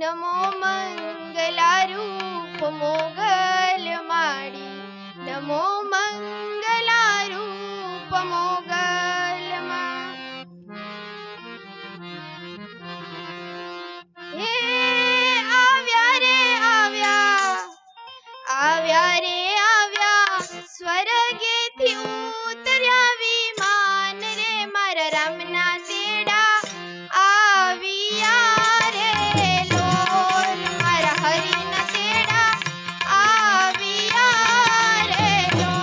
नमो मंगलारूप मोगल माड़ी, नमो मंगलारूप मोगल हे आव्या रे आव्या, आव्या रे आव्या, स्वर्गेथी उतर्या विमान रे मारा रामना तेड़ा आविया रे लोल, मारा हरिना तेड़ा आविया रे लोल।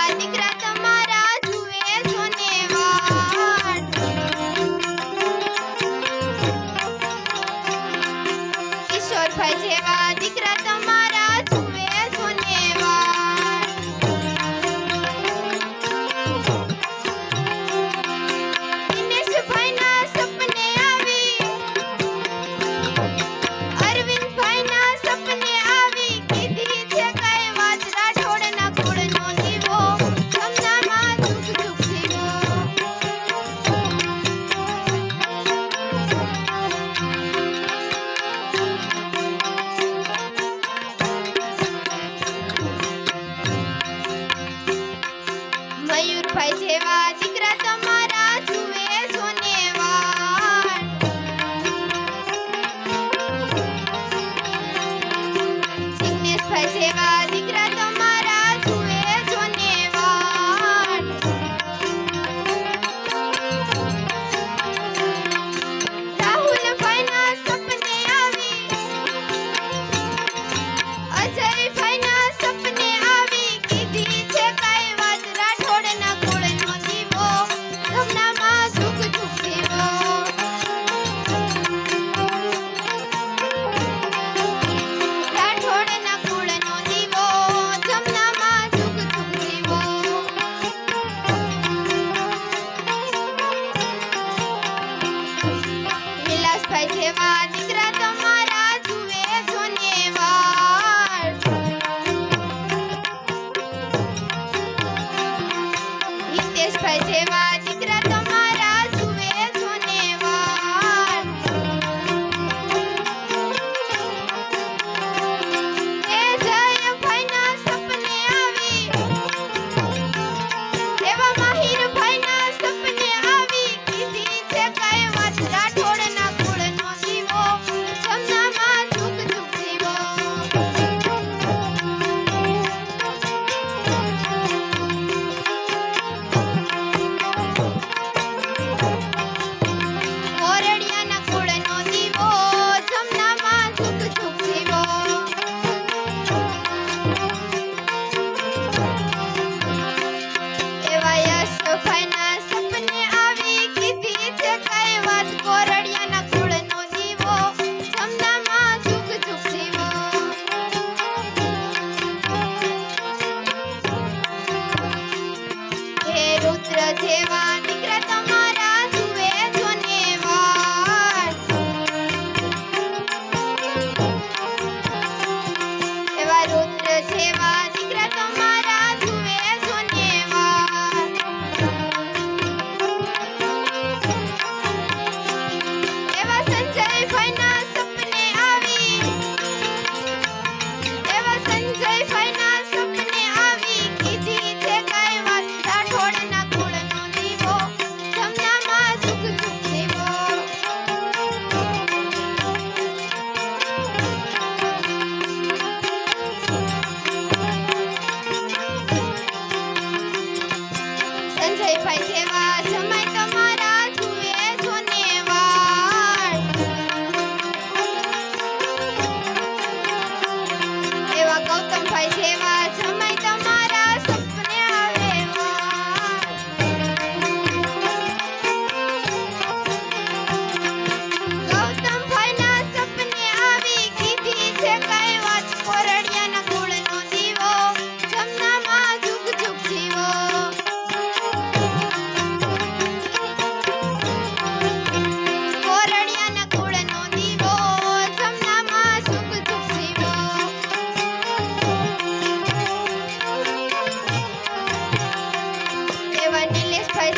જેવા દીકરા તમારા જુએ છો ને વાટ કિશોરભાઈ જેવા દીકરા તમારા જુએ છો ને વાટ દિનેશભાઈના સપને આવી અરવિંદભાઈના સપને આવી કીધી છે કઈ વાત રાઠોડના કુળનો દીવો જમનામાં ઝુક ઝુક જીવો મયુરભાઈ જેવા દીકરા તમારા જુએ છો ને વાટ જિગ્નેશભાઈ જેવા દીકરા તમારા જુએ છો ને વાટ રાહુલભાઈના સપને આવી અજયભાઈના સપને આવી કીધી છે કઈ વાત રાઠોડના કુળનો દીવો જમનામાં ઝુક ઝુક જીવો રાઠોડના કુળનો દીવો જમનામાં ઝુક ઝુક જીવો વિલાસભાઈ જેવા દીકરા તમારા જુએ છો ને વાટ હિતેશભાઈ જેવા દીકરા તમારા જુએ છો ને વાટ એ જયભાઈના સપને આવી એવા માહિરભાઈના સપને આવી કીધી છે કઈ વાત રાઠોડના કુળનો દીવો જમનામાં ઝુક ઝુક જીવો કોરડિયાના કુળનો દીવો જમનામાં ઝુક ઝુક જીવો એવા યશભાઈના સપને આવી કીધી છે કઈ વાત કોરડિયાના કુળનો દીવો જમનામાં ઝુક ઝુક જીવો હે રુદ્ર જેવા દીકરા તમારા જુએ છો ને વાટ એવા રુદ્ર જેવા દીકરા તમારા જુએ છો ને વાટ એવા સંજયભાઈના સપને આવી એવા સંજયભાઈના સપને આવી કીધી છે કઈ વાત રાઠોડના કુળનો દીવો જમનામાં ઝુક ઝુક જીવો સંજયભાઈ જેવા જમાઈ તમારા જુએ છો ને વાટ એવા ગૌતમભાઈ જેવા જમાઈ તમારા સપને આવે વાટ ગૌતમભાઈના સપને આવી કીધી છે કઈ વાત કોરડિયાના કુળનો દીવો જમનામાં ઝુક ઝુક જીવો કોરડિયાના કુળનો દીવો જમનામાં ઝુક ઝુક જીવો એવા નિલેશભાઈ